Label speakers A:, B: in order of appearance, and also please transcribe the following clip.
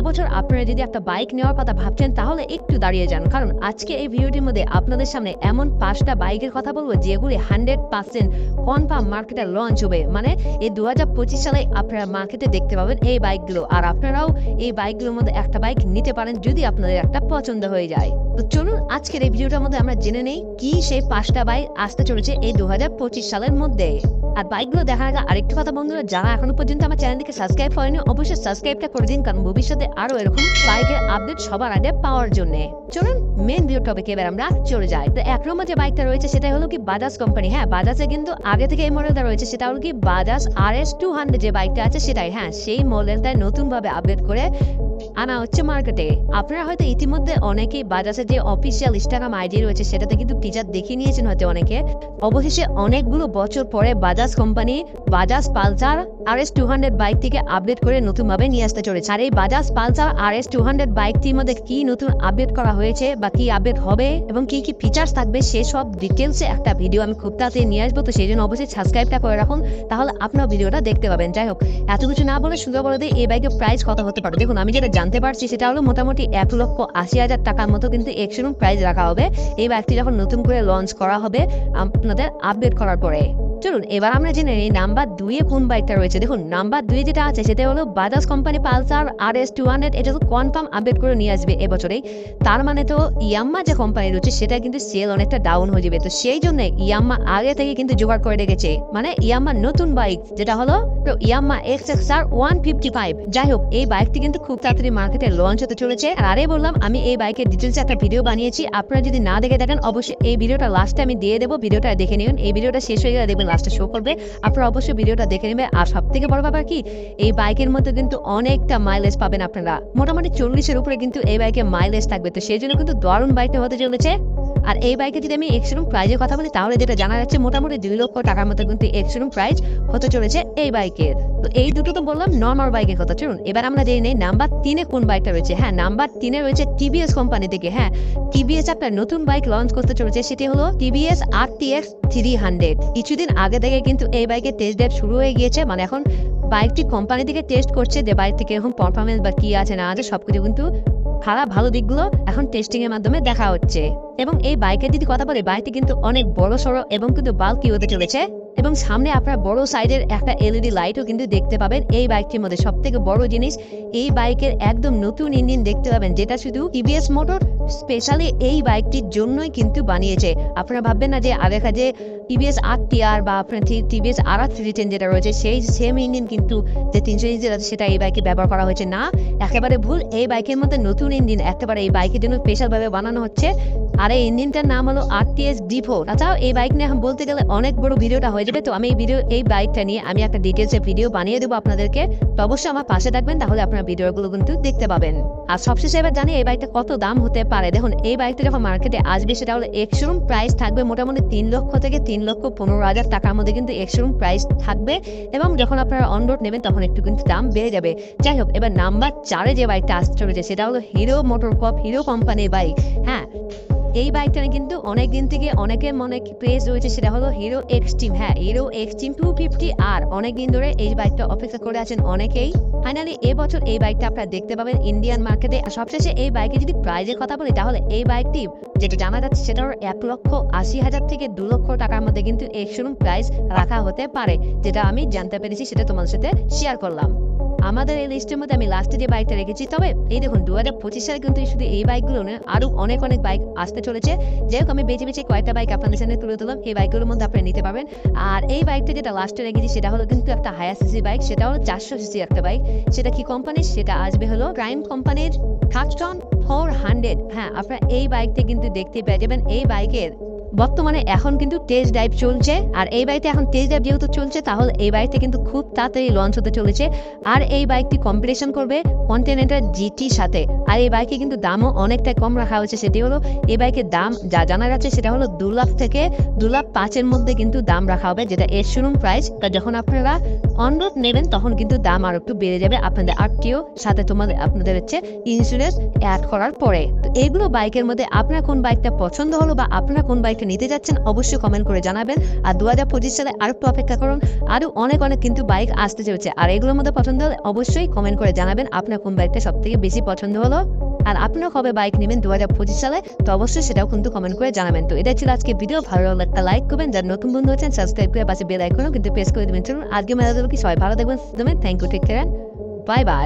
A: এবছর আপনারা যদি একটা বাইক নেওয়ার কথা ভাবছেন তাহলে একটু দাঁড়িয়ে যান, কারণ আজকে এই ভিডিওটির মধ্যে আপনাদের সামনে এমন 5টা বাইকের কথা বলবো যেগুলি 100% কনফার্ম মার্কেটে লঞ্চ হবে। মানে এই 2025 সালে আপনারা মার্কেটে দেখতে পাবেন এই বাইকগুলো, আর আপনারাও এই বাইকগুলোর মধ্যে একটা বাইক নিতে পারেন যদি আপনাদের একটা পছন্দ হয়ে যায়। তো চলুন আজকের এই ভিডিওটার মধ্যে আমরা জেনে নেই কি সেই 5টা বাইক আসতে চলেছে এই 2025 সালের মধ্যে। আর বাইকগুলো দেখার আগে আরেকটা কথা বন্ধুরা, যারা এখনো পর্যন্ত আমার চ্যানেলটিকে সাবস্ক্রাইব করেনি অবশ্যই সাবস্ক্রাইবটা করে দিন, কারণ ভবিষ্যতে আরো এরকম বাইকের আপডেট সবার আগে পাওয়ার জন্য। চলুন মেন ভিডিও টপিকে এবার আমরা চলে যাই। তো এক নম্বর যে বাইকটা রয়েছে সেটা হলো কি বাজাজ কোম্পানি। হ্যাঁ, বাজাজে কিন্তু আগে থেকে এই মডেলটা রয়েছে, সেটা হলো কি বাজাজ RS 200 যে বাইকটা আছে সেটাই। হ্যাঁ, সেই মডেলটা নতুন ভাবে আপডেট করে আনা হচ্ছে মার্কেটে। আপনারা হয়তো ইতিমধ্যে অনেকেই বাজাজের যে অফিসিয়াল ইনস্টাগ্রাম আইডি রয়েছে সেটাতে কিন্তু টিজার দেখে নিয়েছেন হয়তো অনেকে। অবশেষে অনেকগুলো বছর পরে Bajaj company Bajaj Pulsar RS 200 বাইকটিকে আপডেট করে নতুন ভাবে নিয়ে আসতে চলেছে। আর এই বাজাজ পালসার RS 200 বাইকটির মধ্যে কি নতুন আপডেট করা হয়েছে বা কি আপডেট হবে এবং কি কি ফিচার্স থাকবে সেসব ডিটেলসে একটা ভিডিও আমি খুব তাড়াতাড়ি নিয়ে আসবো। তো সেই জন্য অবশ্যই সাবস্ক্রাইবটা করে রাখুন, তাহলে আপনার ভিডিওটা দেখতে পাবেন। যাই হোক, এত কিছু না বলে শুধু বলে দিই এই বাইকের প্রাইস কত হতে পারে। দেখুন, আমি যেটা জানতে পারছি সেটা হলো মোটামুটি 1,80,000 টাকার মতো কিন্তু এক্সশোরুম প্রাইস রাখা হবে এই বাইকটি যখন নতুন করে লঞ্চ করা হবে আপনাদের আপডেট করার পরে। চলুন এবার আমরা জেনে নিই নাম্বার 2-এ কোন বাইকটা রয়েছে। দেখুন, নাম্বার 2 যেটা আছে সেটা হলো বাজাজ কোম্পানি পালসার RS 200। এটা তো কনফার্ম আপডেট করে নিয়ে আসবে এবছরেই। তার মানে তো ইয়াম্মা যে কোম্পানি রয়েছে সেটা কিন্তু সেল অনেকটা ডাউন হয়ে যাবে। তো সেই জন্য ইয়াম্মা আগে থেকে কিন্তু জোগাড় করে রেখেছে, মানে ইয়াম্মা নতুন বাইক যেটা হলো ইয়াম্মা XXR 155। যাই হোক, এই বাইকটি কিন্তু খুব তাড়াতাড়ি মার্কেটে লঞ্চ হতে চলেছে। আর আরে বললাম আমি এই বাইকের ডিটেলসে একটা ভিডিও বানিয়েছি, আপনারা যদি না দেখে থাকেন অবশ্যই এই ভিডিওটা লাস্টে আমি দিয়ে দেবো, ভিডিওটা দেখে নিন। এই ভিডিওটা শেষ হয়ে গেলে দেখবেন লাস্টে শো করবে, আপনারা অবশ্যই ভিডিওটা দেখে নেবেন। আর সব থেকে বড় ব্যাপার কি, এই বাইকের মধ্যে কিন্তু অনেকটা মাইলেজ পাবেন আপনারা, মোটামুটি 40-এর উপরে কিন্তু এই বাইকে মাইলেজ থাকবে। তো সেই জন্য কিন্তু দারুণ বাইকটা হতে চলেছে। আর এই বাইকে যদি আমি এক্সশোরুম প্রাইজের কথা বলি তাহলে যেটা জানা যাচ্ছে মোটামুটি 2 লক্ষ টাকার মতো কিন্তু এক্সশোরুম প্রাইস হতে চলেছে এই বাইকের। তো এই দুটো তো বললাম নর্মাল বাইকের কথা। চলুন এবার আমরা জেনে নেই নাম্বার 3-এ কোন বাইকটা রয়েছে। হ্যাঁ, নাম্বার 3-এ রয়েছে TVS কোম্পানি থেকে। হ্যাঁ, TVS একটা নতুন বাইক লঞ্চ করতে চলেছে, সেটি হলো TVS RTX 300। কিছুদিন আগে থেকে কিন্তু এই বাইকের টেস্ট ড্রাইভ শুরু হয়ে গিয়েছে, মানে এখন বাইকটি কোম্পানি থেকে টেস্ট করছে যে বাইক থেকে এরকম পারফরমেন্স বা কি আছে না আছে সবকিছু কিন্তু খারাপ ভালো দিকগুলো এখন টেস্টিং এর মাধ্যমে দেখা হচ্ছে। এবং এই বাইকের যদি কথা বলে বাইকটি কিন্তু অনেক বড় সড়ো এবং কিন্তু বাল্কি হতে চলেছে, এবং সামনে আপনার বড় সাইডের একটা LED লাইটও কিন্তু দেখতে পাবেন এই বাইকটির মধ্যে। সব থেকে বড় জিনিস, এই বাইকের একদম নতুন ইঞ্জিন দেখতে পাবেন যেটা শুধু TVS মোটর স্পেশালি এই বাইকটির জন্যই কিন্তু বানিয়েছে। আপনারা ভাববেন না যে আগেকার যে TVS RTR বা আপনার TVS RR 310 যেটা রয়েছে সেই সেম ইঞ্জিন কিন্তু যে 300 ইঞ্জিন আছে সেটা এই বাইকে ব্যবহার করা হয়েছে, না, একেবারে ভুল। এই বাইকের মধ্যে নতুন ইঞ্জিন একেবারে এই বাইকের জন্য স্পেশাল ভাবে বানানো হচ্ছে। আর এই ইঞ্জিনটার নাম হলো RTX D4। তাছাড়াও এই বাইক নিয়ে এখন বলতে গেলে অনেক বড় ভিডিওটা হয়ে যাবে, তো আমি এই বাইকটা নিয়ে আমি একটা ডিটেলসে ভিডিও বানিয়ে দেবো আপনাদেরকে। তো অবশ্যই আমার পাশে থাকবেন, তাহলে আপনারা ভিডিওগুলো কিন্তু দেখতে পাবেন। আর সবশেষে এবার জানি এই বাইকটা কত দাম হতে পারে। দেখুন, এই বাইকটা যখন মার্কেটে আসবে সেটা হলো এক্সশোরুম প্রাইস থাকবে মোটামুটি 3 লক্ষ থেকে 3,15,000 টাকার মধ্যে কিন্তু এক্সশোরুম প্রাইস থাকবে, এবং যখন আপনারা অন রোড নেবেন তখন একটু কিন্তু দাম বেড়ে যাবে। যাই হোক, এবার নাম্বার 4-এ যে বাইকটা আসতে চলেছে সেটা হলো হিরো মোটরকর্প হিরো কোম্পানির বাইক। হ্যাঁ, এই বাইকটা কিন্তু অনেক দিন থেকে অনেকের মনে ক্রেজ রয়েছে, সেটা হলো হিরো এক্সট্রিম। হ্যাঁ, হিরো এক্সট্রিম 250 আর অনেক দিন ধরে এই বাইকটা অপেক্ষা করে আছেন অনেকেই। ফাইনালি এবছর এই বাইকটা আপনারা দেখতে পাবেন ইন্ডিয়ান মার্কেটে। আর সবশেষে এই বাইকে যদি প্রাইজের কথা বলি তাহলে এই বাইকটি যেটা জানা যাচ্ছে সেটা হলো 1,80,000 থেকে 2 লক্ষ টাকার মধ্যে কিন্তু এক্সশোরুম প্রাইস রাখা হতে পারে, যেটা আমি জানতে পেরেছি সেটা তোমাদের সাথে শেয়ার করলাম। আমাদের এই লিস্টের মধ্যে আমি লাস্টে যে বাইকটা রেখেছি, তবে এই দেখুন 2025 সালে কিন্তু শুধু এই বাইকগুলো নয় আরো অনেক বাইক আসতে চলেছে। যাই হোক, আমি বেছে বেছে কয়েকটা বাইক আপনাদের সামনে তুলে দিলাম, এই বাইকগুলোর মধ্যে আপনারা নিতে পারবেন। আর এই বাইকটা যেটা লাস্টে রেখেছি সেটা হলো কিন্তু একটা হায়ার সিসি বাইক, সেটা হলো 400 সিসি একটা বাইক। সেটা কি কোম্পানির, সেটা আসবে হলো প্রাইম কোম্পানির Crafton 400। হ্যাঁ, আপনারা এই বাইকটা কিন্তু দেখতে পেয়ে যাবেন। এই বাইকের বর্তমানে এখন কিন্তু টেস্ট ড্রাইভ চলছে, আর এই বাইকটা এখন টেস্ট ড্রাইভ যেহেতু চলছে তাহলে এই বাইকটা কিন্তু খুব তাড়াতাড়ি লঞ্চ হতে চলেছে। আর এই বাইকটি কম্পিটিশন করবে কন্টিনেন্টাল GT সাথে। আর আর এই বাইকে কিন্তু দামও অনেকটাই কম রাখা হয়েছে। সেটি হলো এই বাইকের দাম যা জানা যাচ্ছে সেটা হলো 2 লাখ থেকে 2 লাখ 5-এর মধ্যে কিন্তু দাম রাখা হবে, যেটা এর শোরুম প্রাইস। যখন আপনারা অন রোড নেবেন তখন কিন্তু দাম আর একটু বেড়ে যাবে আপনাদের আরটিও সাথে আপনাদের হচ্ছে ইন্স্যুরেন্স অ্যাড করার পরে। তো এইগুলো বাইকের মধ্যে আপনার কোন বাইকটা পছন্দ হলো বা আপনারা কোন বাইকটা নিতে যাচ্ছেন অবশ্যই কমেন্ট করে জানাবেন। আর 2025 সালে আর একটু অপেক্ষা করুন, আরও অনেক কিন্তু বাইক আসতে চলেছে। আর এগুলোর মধ্যে পছন্দ হলে অবশ্যই কমেন্ট করে জানাবেন আপনার কোন বাইকটা সব থেকে বেশি পছন্দ হলো। আর আপনারা কবে বাইক নেবেন 2025 সালে, তো অবশ্যই সেটাও কিন্তু কমেন্ট করে জানাবেন। তো এটা ছিল আজকে ভিডিও। ভালো লাগলে একটা লাইক করবেন, যারা নতুন বন্ধু হচ্ছেন সাবস্ক্রাইব করে পাশে বেল আইকনও কিন্তু প্রেস করে দেবেন। চলুন আজকে মেলা কি সবাই ভালো দেখবেন। Thank you, take care, bye by.